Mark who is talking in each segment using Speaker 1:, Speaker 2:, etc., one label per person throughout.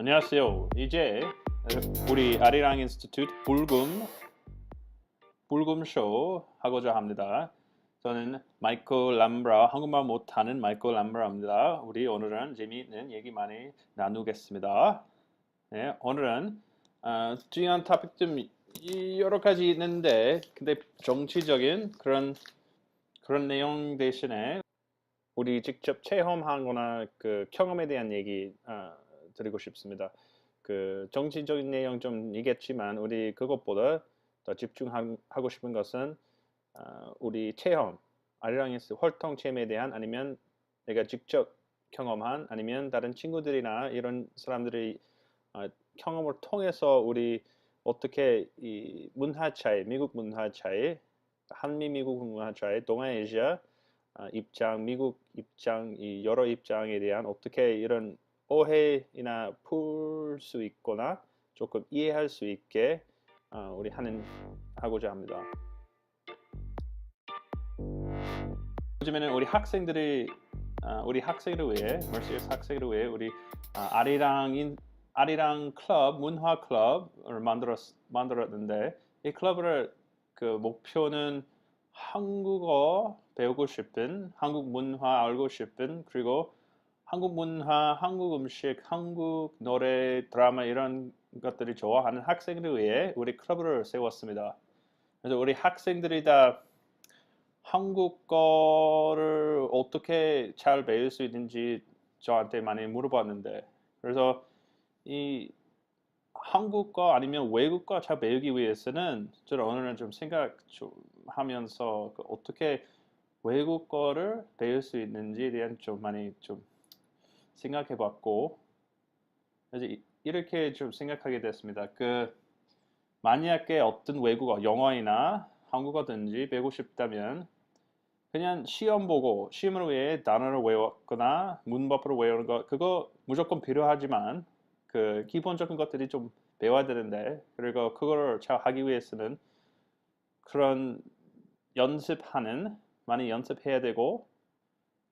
Speaker 1: 안녕하세요. 이제 우리 아리랑 인스티튜트 불금 쇼 하고자 합니다. 저는 마이클 람브라, 한국말 못하는 마이클 람브라입니다. 우리 오늘은 재미있는 얘기 많이 나누겠습니다. 네, 오늘은 중요한 토픽 좀 여러 가지 있는데, 근데 정치적인 그런 내용 대신에 우리 직접 체험한 거나 그 경험에 대한 얘기 드리고 싶습니다. 그 정치적인 내용 좀 있겠지만 우리 그것보다 더 집중하고 싶은 것은 우리 체험, 아리랑에서 활동 체험에 대한 아니면 내가 직접 경험한 아니면 다른 친구들이나 이런 사람들의 경험을 통해서 우리 어떻게 이 문화 차이, 미국 문화 차이, 한미 미국 문화 차이, 동아아시아 입장, 미국 입장, 이 여러 입장에 대한 어떻게 이런 오해나 풀 수 있거나 조금 이해할 수 있게 우리 하고자 합니다. 요즘에는 우리 학생들을 위해, 머시스 학생들을 위해 우리 아리랑 클럽, 문화 클럽을 만들었는데 이 클럽을 그 목표는 한국어 배우고 싶은, 한국 문화 알고 싶은, 그리고 한국 문화, 한국 음식, 한국 노래, 드라마 이런 것들이 좋아하는 학생들을 위해 우리 클럽을 세웠습니다. 그래서 우리 학생들이 다 한국어를 어떻게 잘 배울 수 있는지 저한테 많이 물어봤는데, 그래서 이 한국어 아니면 외국어 잘 배우기 위해서는 저는 오늘은 좀 생각 좀 하면서 어떻게 외국어를 배울 수 있는지에 대한 좀 많이 좀 생각해 봤고, 그래서 이렇게 좀 생각하게 됐습니다. 만약에 어떤 외국어, 영어이나 한국어든지 배우고 싶다면 그냥 시험을 위해 단어를 외웠거나 문법을 외우는 거 그거 무조건 필요하지만 그 기본적인 것들이 좀 배워야 되는데, 그리고 그걸 잘 하기 위해서는 그런 많이 연습해야 되고,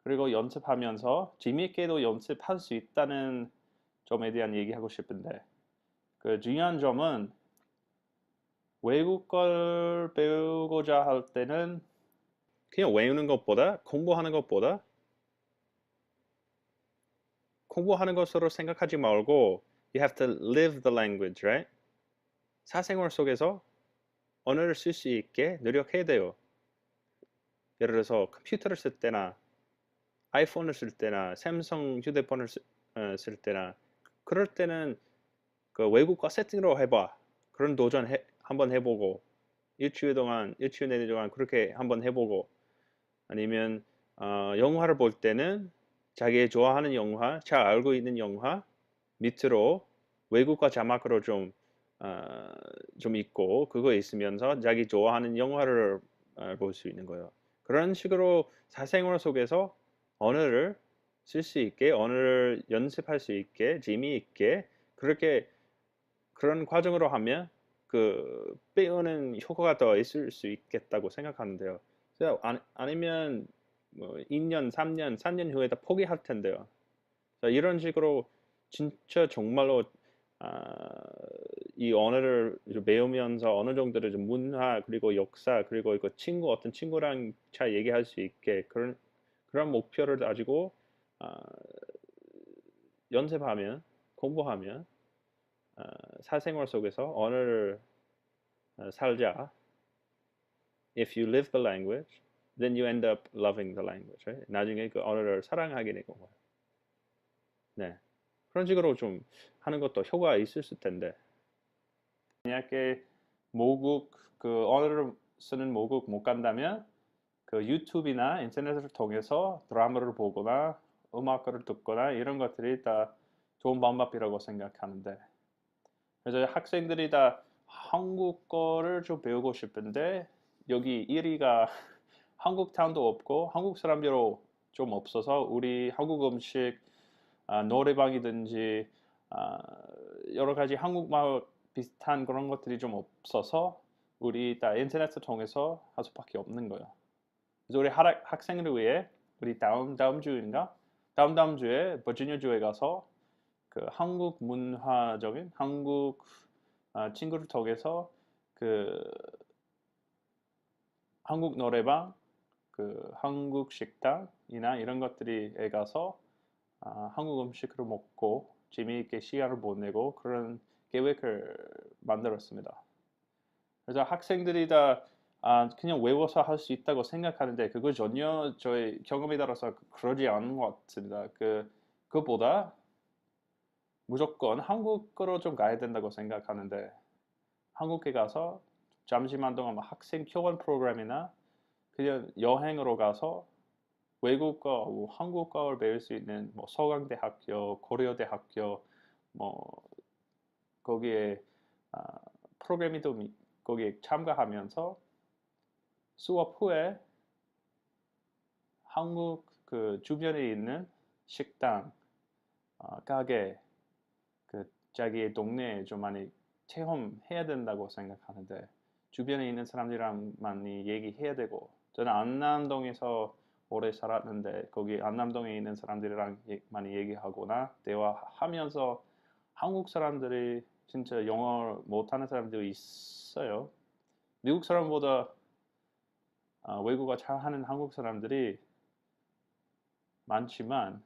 Speaker 1: 그리고 연습하면서 재미있게도 연습할 수 있다는 점에 대한 얘기하고 싶은데, 그 중요한 점은 외국어를 배우고자 할 때는 그냥 외우는 것보다 공부하는 것으로 생각하지 말고 you have to live the language, right? 사생활 속에서 언어를 쓸 수 있게 노력해야 돼요. 예를 들어서 컴퓨터를 쓸 때나 아이폰을 쓸 때나 삼성 휴대폰을 쓸 때나 그럴 때는 그 외국어 세팅으로 해봐. 그런 도전 한번 해보고 일주일 내내 동안 그렇게 한번 해보고, 아니면 영화를 볼 때는 자기 좋아하는 영화, 잘 알고 있는 영화 밑으로 외국어 자막으로 좀 있고 그거 있으면서 자기 좋아하는 영화를 볼 수 있는 거예요. 그런 식으로 사생활 속에서 언어를 쓸 수 있게, 언어를 연습할 수 있게, 재미있게 그렇게 그런 과정으로 하면 그 배우는 효과가 더 있을 수 있겠다고 생각하는데요. 그래서 아니면 뭐 2년, 3년, 4년 후에 다 포기할 텐데요. 이런 식으로 진짜 정말로 이 언어를 배우면서 어느 정도의 좀 문화 그리고 역사 그리고 이거 어떤 친구랑 잘 얘기할 수 있게 그런 목표를 가지고 아, 연습하면 공부하면 사생활 속에서 언어를 살자. If you live the language, then you end up loving the language. Right? 나중에 그 언어를 사랑하게 되는 거예요. 네. 그런 식으로 좀 하는 것도 효과가 있을 텐데, 만약에 그 언어를 쓰는 모국 못 간다면 그 유튜브나 인터넷을 통해서 드라마를 보거나 음악을 듣거나 이런 것들이 다 좋은 방법이라고 생각하는데, 그래서 학생들이 다 한국어를 좀 배우고 싶은데 여기 1위가 한국 타운도 없고 한국 사람들도 좀 없어서 우리 한국 음식 노래방이든지 여러 가지 한국말 비슷한 그런 것들이 좀 없어서 우리 다 인터넷을 통해서 할 수밖에 없는 거예요. 그래서 우리 학생을 위해 우리 다음 주에 버지니아 주에 가서
Speaker 2: 그 한국 문화적인 한국 친구를 통해서 그 한국 노래방, 그 한국 식당이나 이런 것들에 가서 한국 음식을 먹고 재미있게 시간을 보내고 그런 계획을 만들었습니다. 그래서 학생들이 다 그냥 외워서 할 수 있다고 생각하는데 그거 전혀 저의 경험에 따라서 그러지 않은 것 같습니다. 그보다 무조건 한국으로 좀 가야 된다고 생각하는데 한국에 가서 잠시만 동안 뭐 학생 교환 프로그램이나 그냥 여행으로 가서 외국어, 뭐 한국어를 배울 수 있는 뭐 서강대학교, 고려대학교, 뭐 거기에 아, 프로그램이 또 거기에 참가하면서 수업 후에 한국 그 주변에 있는 식당, 가게, 그 자기의 동네에 좀 많이 체험해야 된다고 생각하는데 주변에 있는 사람들이랑 많이 얘기해야 되고 저는 안남동에서 오래 살았는데 거기 안남동에 있는 사람들이랑 많이 얘기하거나 대화하면서 한국 사람들이 진짜 영어 못하는 사람들이 있어요. 미국 사람보다 외국어 잘하는 한국 사람들이 많지만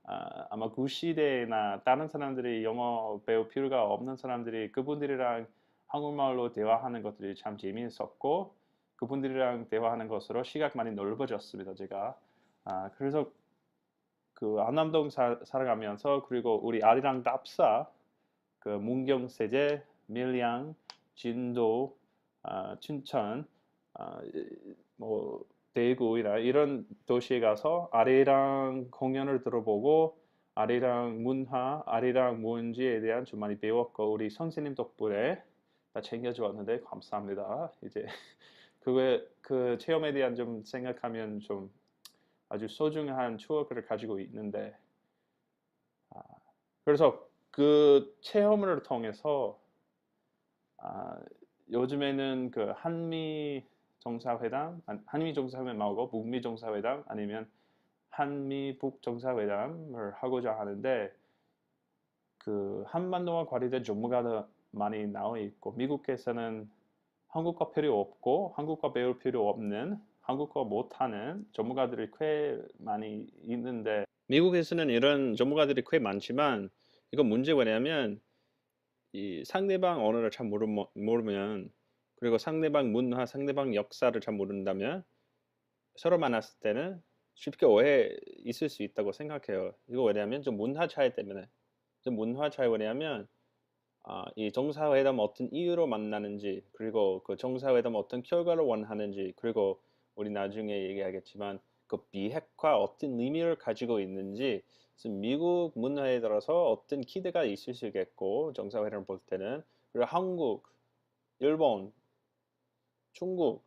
Speaker 2: 아마 그 시대나 다른 사람들이 영어 배울 필요가 없는 사람들이 그분들이랑 한국말로 대화하는 것들이 참 재미있었고 그분들이랑 대화하는 것으로 시각 많이 넓어졌습니다. 제가 그래서 그 안남동 살아가면서 그리고 우리 아리랑 답사 그 문경세제, 밀양, 진도, 춘천, 아, 뭐 대구이나 이런 도시에 가서 아리랑 공연을 들어보고 아리랑 문화, 아리랑 뭔지에 대한 좀 많이 배웠고 우리 선생님 덕분에 다 챙겨주었는데 감사합니다. 이제 그 체험에 대한 좀 생각하면 좀 아주 소중한 추억을 가지고 있는데 그래서 그 체험을 통해서 아, 요즘에는 그 한미 정상회담, 한미 정상회담 말고 북미 정상회담 아니면 한미 북 정상회담을 하고자 하는데 그 한반도와 관련된 전문가들 많이 나와 있고 미국에서는 한국어 필요 없고 한국어 배울 필요 없는 한국어 못하는 전문가들이 꽤 많이 있는데
Speaker 1: 미국에서는 이런 전문가들이 꽤 많지만 이거 문제가 뭐냐면 이 상대방 언어를 잘 모르면 그리고 상대방 문화, 상대방 역사를 잘 모른다면 서로 만났을 때는 쉽게 오해 있을 수 있다고 생각해요. 이거 왜냐하면 좀 문화 차이 때문에. 좀 문화 차이 왜냐하면 이 정사회담 어떤 이유로 만나는지 그리고 그 정사회담 어떤 결과를 원하는지 그리고 우리 나중에 얘기하겠지만 그 비핵화 어떤 의미를 가지고 있는지 미국 문화에 따라서 어떤 기대가 있을 수 있겠고 정사회담을 볼 때는 그리고 한국, 일본, 중국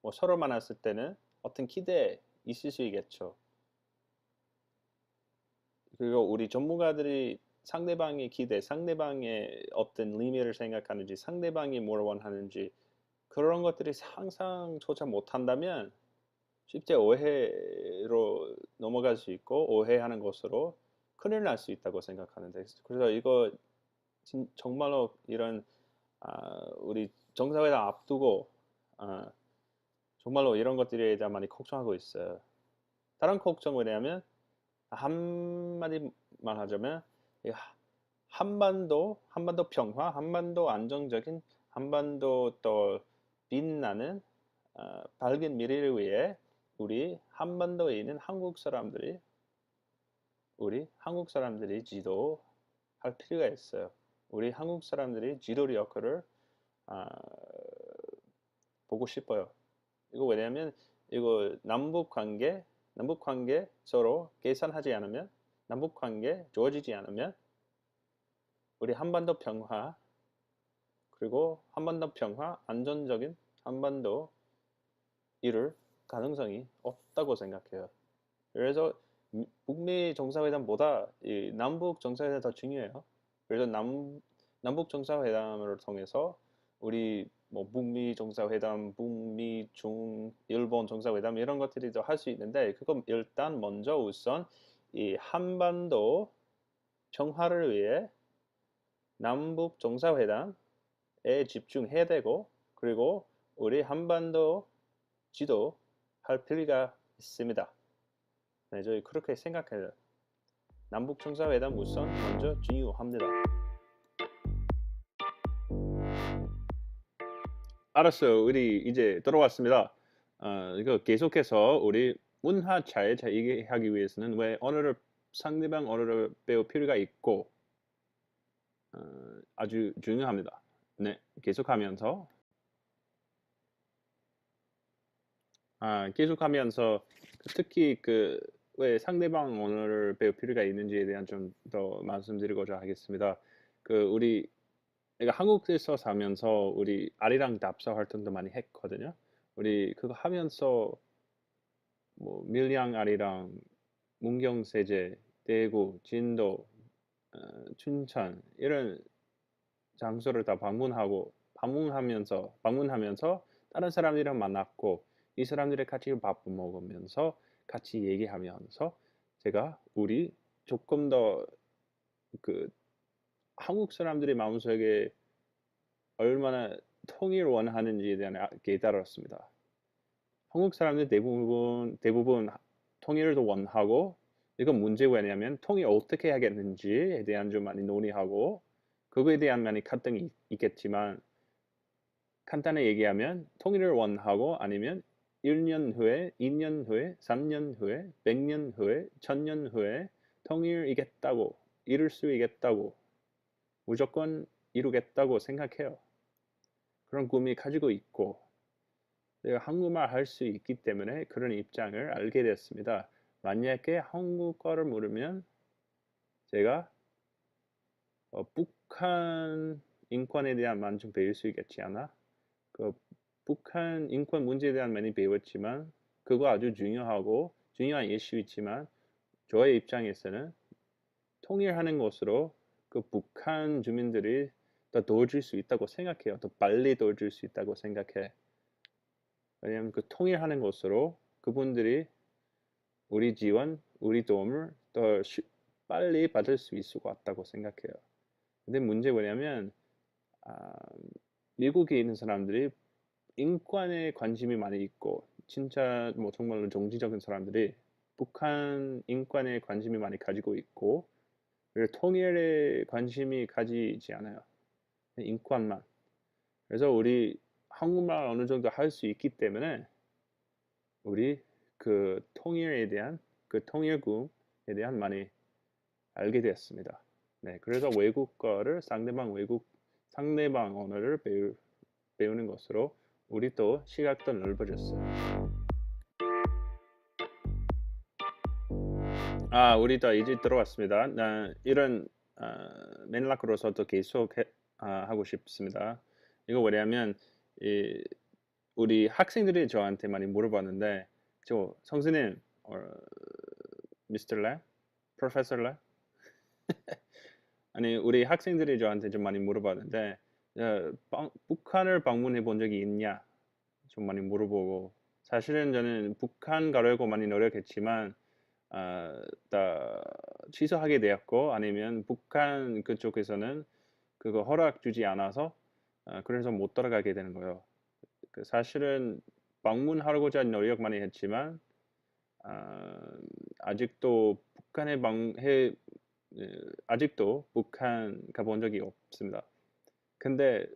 Speaker 1: 뭐 서로 만났을 때는 어떤 기대 있을 수 있겠죠. 그리고 우리 전문가들이 상대방의 기대, 상대방의 어떤 의미를 생각하는지, 상대방이 뭘 원하는지 그런 것들이 상상조차 못한다면 쉽게 오해로 넘어갈 수 있고 오해하는 것으로 큰일 날 수 있다고 생각하는데 그래서 이거 정말로 이런 우리 정상회담 앞두고 아, 정말로 이런 것들에 대해 많이 걱정하고 있어요. 다른 걱정은 뭐냐면 한마디만 하자면 한반도 평화, 한반도 안정적인, 한반도 또 빛나는 밝은 미래를 위해 우리 한반도에 있는 우리 한국 사람들이 지도할 필요가 있어요. 우리 한국 사람들이 지도 역할을 아, 보고 싶어요. 이거 왜냐하면 이거 남북 관계 서로 개선하지 않으면 남북 관계 좋아지지 않으면 우리 한반도 평화 그리고 한반도 평화 안전적인 한반도 이룰 가능성이 없다고 생각해요. 그래서 북미 정상회담보다 이 남북 정상회담이 더 중요해요. 그래서 남북 정상회담을 통해서 우리 뭐 북미 정상회담, 북미 중 일본 정상회담 이런 것들이 더 할 수 있는데 그건 일단 먼저 우선 이 한반도 평화를 위해 남북 정상회담에 집중해야 되고 그리고 우리 한반도 지도할 필요가 있습니다. 네, 저희 그렇게 생각해요. 남북 정상회담 우선 먼저 중요합니다. 알았어요. 우리 이제 들어왔습니다. 이거 계속해서 우리 문화 잘 얘기하기 위해서는 왜 언어를 상대방 언어를 배울 필요가 있고 아주 중요합니다. 네, 계속하면서 계속하면서 특히 그 왜 상대방 언어를 배울 필요가 있는지에 대한 좀 더 말씀드리고자 하겠습니다. 우리 내가 한국에서 살면서 우리 아리랑 답사 활동도 많이 했거든요. 우리 그거 하면서 뭐 밀양 아리랑, 문경세제, 대구, 진도, 춘천 이런 장소를 다 방문하면서 다른 사람들이랑 만났고 이 사람들이 같이 밥 먹으면서 같이 얘기하면서 제가 우리 조금 더 그 한국 사람들의 마음속에 얼마나 통일을 원하는지에 대한 깨달았습니다. 한국 사람들 대부분 통일을 원하고 이건 문제가 왜냐면 통일 어떻게 하겠는지에 대한 좀 많이 논의하고 그거에 대한 많이 갈등이 있겠지만 간단히 얘기하면 통일을 원하고 아니면 1년 후에, 2년 후에, 3년 후에, 100년 후에, 1000년 후에 통일이겠다고 이룰 수 있겠다고 무조건 이루겠다고 생각해요. 그런 꿈이 가지고 있고 내가 한국말 할 수 있기 때문에 그런 입장을 알게 됐습니다. 만약에 한국어를 모르면 제가 북한 인권에 대한 많이 좀 배울 수 있겠지 않아? 그 북한 인권 문제에 대한 많이 배웠지만 그거 아주 중요하고 중요한 이슈이지만 저의 입장에서는 통일하는 것으로 그 북한 주민들이 더 도와줄 수 있다고 생각해요. 더 빨리 도와줄 수 있다고 생각해. 왜냐하면 그 통일하는 것으로 그분들이 우리 지원, 우리 도움을 더 빨리 받을 수 있을 것 같다고 생각해요. 근데 문제 뭐냐면 아, 미국에 있는 사람들이 인권에 관심이 많이 있고 진짜 뭐 정말로 정치적인 사람들이 북한 인권에 관심이 많이 가지고 있고 그리고 통일에 관심이 가지지 않아요. 인권만. 그래서 우리 한국말 어느 정도 할 수 있기 때문에 우리 그 통일에 대한 그 통일금에 대한 많이 알게 되었습니다. 네, 그래서 외국어를 상대방 언어를 배우는 것으로 우리 또 시각도 넓어졌어요. 우리 다 이제 들어왔습니다. 이런 맥락으로서도 계속 하고 싶습니다. 이거 뭐냐면 우리 학생들이 저한테 많이 물어봤는데 저 선생님, 미스터 라, 프로페서 라 아니 우리 학생들이 저한테 좀 많이 물어봤는데 북한을 방문해 본 적이 있냐 좀 많이 물어보고 사실은 저는 북한 가려고 많이 노력했지만 다 취소하게 되었고 아니면 북한 그쪽에서는 그거 허락 주지 않아서 그래서 못 들어가게 되는 거예요. 사실은 방문하고자 노력 많이 했지만 아, 아직도 아직도 북한 가본 적이 없습니다. 근데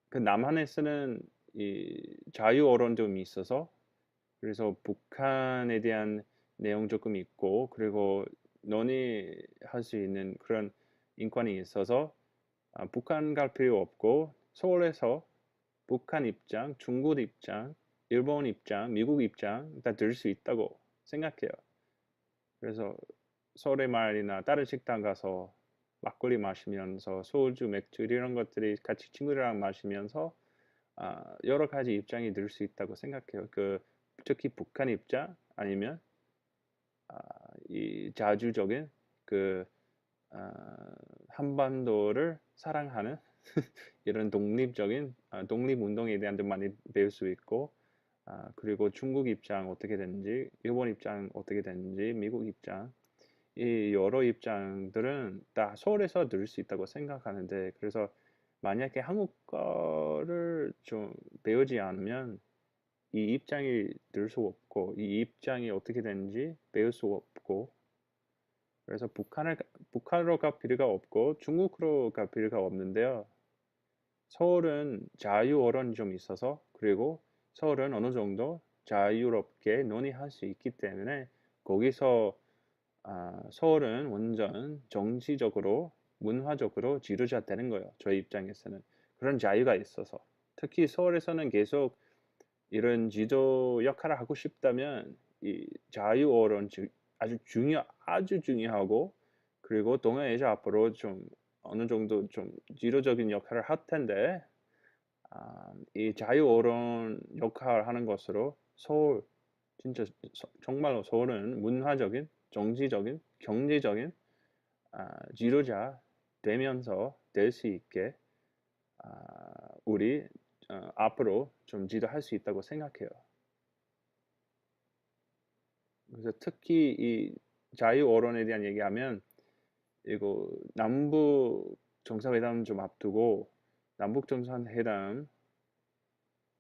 Speaker 1: 그 남한에서는 이 자유 언론점이 있어서 그래서 북한에 대한 내용 조금 있고 그리고 논의할 수 있는 그런 인권이 있어서 북한 갈 필요 없고 서울에서 북한 입장, 중국 입장, 일본 입장, 미국 입장 다 들을 수 있다고 생각해요. 그래서 서울의 마을이나 다른 식당 가서 막걸리 마시면서 소주, 맥주 이런 것들이 같이 친구들이랑 마시면서 여러 가지 입장이 들 수 있다고 생각해요. 특히 북한 입장 아니면 이 자주적인 그 한반도를 사랑하는 이런 독립적인 독립운동에 대한 데 많이 배울 수 있고 그리고 중국 입장 어떻게 되는지 일본 입장 어떻게 되는지 미국 입장 이 여러 입장들은 다 서울에서 들을 수 있다고 생각하는데 그래서 만약에 한국어를 좀 배우지 않으면 이 입장이 들 수 없고 이 입장이 어떻게 되는지 배울 수 없고 그래서 북한어로 갈 필요가 없고 중국어로 갈 필요가 없는데요. 서울은 자유 언론이 좀 있어서 그리고 서울은 어느 정도 자유롭게 논의할 수 있기 때문에 거기서 서울은 완전 정치적으로 문화적으로 지도자 되는 거예요. 저희 입장에서는 그런 자유가 있어서 특히 서울에서는 계속 이런 지도 역할을 하고 싶다면 이 자유 언론 아주 중요하고 그리고 동아아시아 앞으로 좀 어느 정도 좀 지도적인 역할을 할 텐데 이 자유 언론 역할을 하는 것으로 서울 진짜 정말로 서울은 문화적인, 정치적인, 경제적인 지도자 되면서 될 수 있게 우리 앞으로 좀 지도할 수 있다고 생각해요. 그래서 특히 이 자유 언론에 대한 얘기하면 이거 남북 정상회담 좀 앞두고 남북 정상회담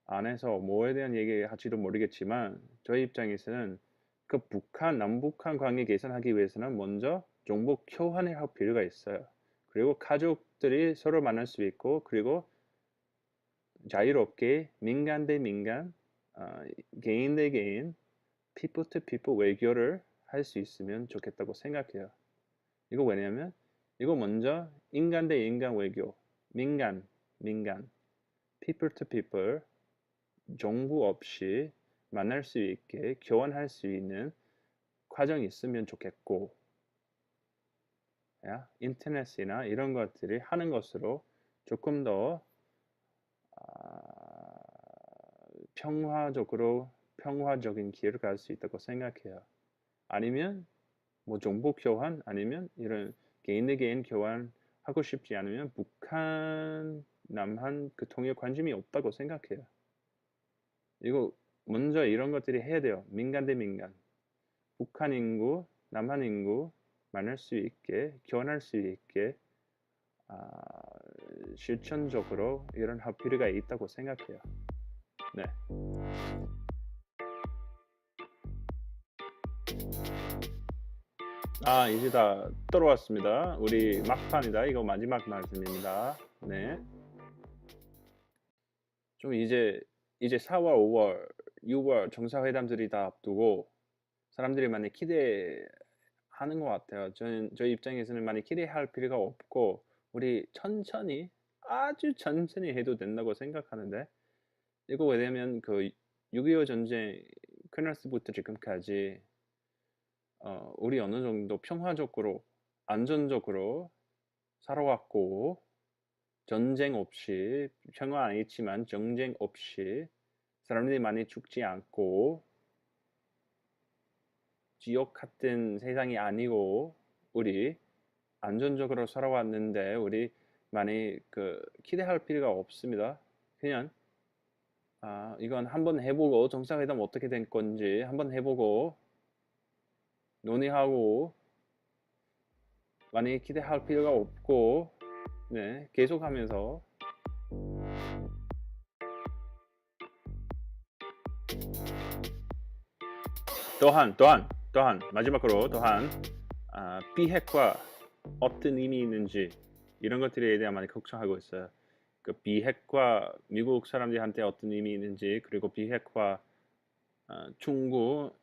Speaker 1: 안에서 뭐에 대한 얘기할지도 모르겠지만 저희 입장에서는 그 남북한 관계 개선하기 위해서는 먼저 정보 교환을 할 필요가 있어요. 그리고 가족들이 서로 만날 수 있고 그리고 자유롭게 민간 대 민간, 개인 대 개인, people to people 외교를 할 수 있으면 좋겠다고 생각해요. 이거 왜냐면 이거 먼저 인간 대 인간 외교, 민간, people to people, 정부 없이 만날 수 있게 교환할 수 있는 과정이 있으면 좋겠고, 인터넷이나 이런 것들이 하는 것으로 조금 더 평화적인 길을 갈 수 있다고 생각해요. 아니면 뭐 정보 교환 아니면 이런 개인 대 개인 교환 하고 싶지 않으면 북한, 남한 그 통일 관심이 없다고 생각해요. 이거 먼저 이런 것들이 해야 돼요. 민간 대 민간. 북한 인구, 남한 인구 만날 수 있게, 교환할 수 있게 실천적으로 이런 할 필요가 있다고 생각해요. 네. 이제 다 들어왔습니다. 우리 막판이다. 이거 마지막 말씀입니다. 네. 좀 이제 4월, 5월, 6월 정상회담들이 다 앞두고 사람들이 많이 기대하는 것 같아요. 저희 입장에서는 많이 기대할 필요가 없고 우리 아주 천천히 해도 된다고 생각하는데 이거 왜냐면 그 6.25 전쟁 끝났을부터 지금까지 우리 어느 정도 평화적으로 안전적으로 살아왔고 전쟁 없이 평화 아니지만 전쟁 없이 사람들이 많이 죽지 않고 지옥 같은 세상이 아니고 우리 안전적으로 살아왔는데 우리 많이 기대할 필요가 없습니다. 그냥 이건 한번 해보고 정상회담 어떻게 된 건지 한번 해보고 논의하고 많이 기대할 필요가 없고 네, 계속하면서 또한 마지막으로 비핵화 어떤 의미 있는지 이런 것들에 대해 많이 걱정하고 있어요. 그 비핵화 미국 사람들한테 어떤 의미 있는지 그리고 비핵화 중국,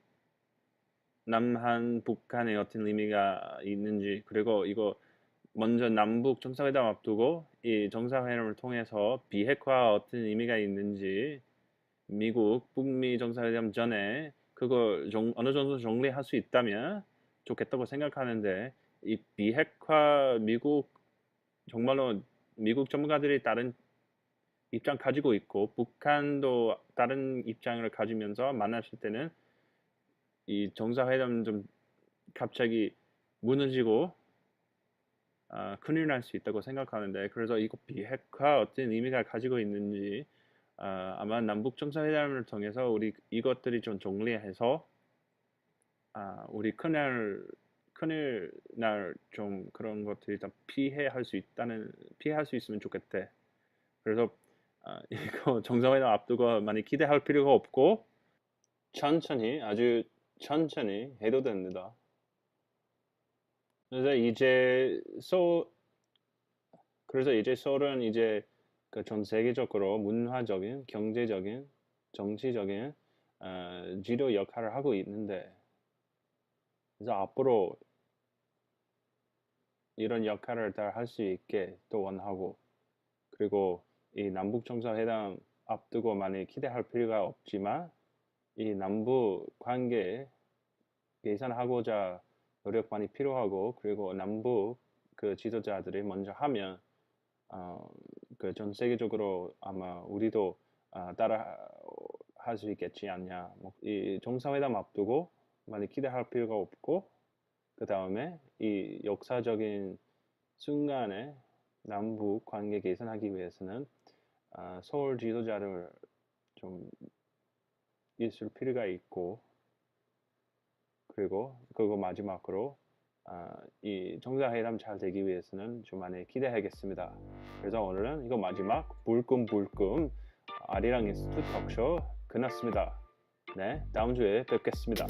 Speaker 1: 남한, 북한에 어떤 의미가 있는지 그리고 이거 먼저 남북 정상회담 앞두고 이 정상회담을 통해서 비핵화 어떤 의미가 있는지 미국, 북미 정상회담 전에 그걸 어느 정도 정리할 수 있다면 좋겠다고 생각하는데 이 비핵화 정말로 미국 전문가들이 다른 입장 가지고 있고 북한도 다른 입장을 가지면서 만났을 때는 이 정상회담 좀 갑자기 무너지고 큰일 날 수 있다고 생각하는데 그래서 이거 비핵화 어떤 의미가 가지고 있는지 아마 남북 정상회담을 통해서 우리 이것들이 좀 정리해서 우리 큰일 큰일 날 좀 그런 것들 일단 피해할 수 있으면 좋겠대. 그래서 이거 정상회담 앞두고 많이 기대할 필요가 없고 천천히 아주 천천히 해도 됩니다. 그래서 이제 서울은 이제 그 전 세계적으로 문화적인, 경제적인, 정치적인 지도 역할을 하고 있는데, 그래서 앞으로 이런 역할을 다 할 수 있게 또 원하고, 그리고 이 남북 정상회담 앞두고 많이 기대할 필요가 없지만 이 남북 관계 개선하고자 노력 많이 필요하고, 그리고 남북 그 지도자들이 먼저 하면 그 전 세계적으로 아마 우리도 따라 할 수 있겠지 않냐. 이 정상회담 앞두고 많이 기대할 필요가 없고, 그 다음에 이 역사적인 순간에 남북 관계 개선하기 위해서는 서울 지도자를 좀 있을 필요가 있고, 그리고 그거 마지막으로 이 정상회담 잘 되기 위해서는 좀 많이 기대하겠습니다. 그래서 오늘은 이거 마지막 불끔불끔 아리랑 인스튜트 톡쇼 끝났습니다. 네, 다음 주에 뵙겠습니다.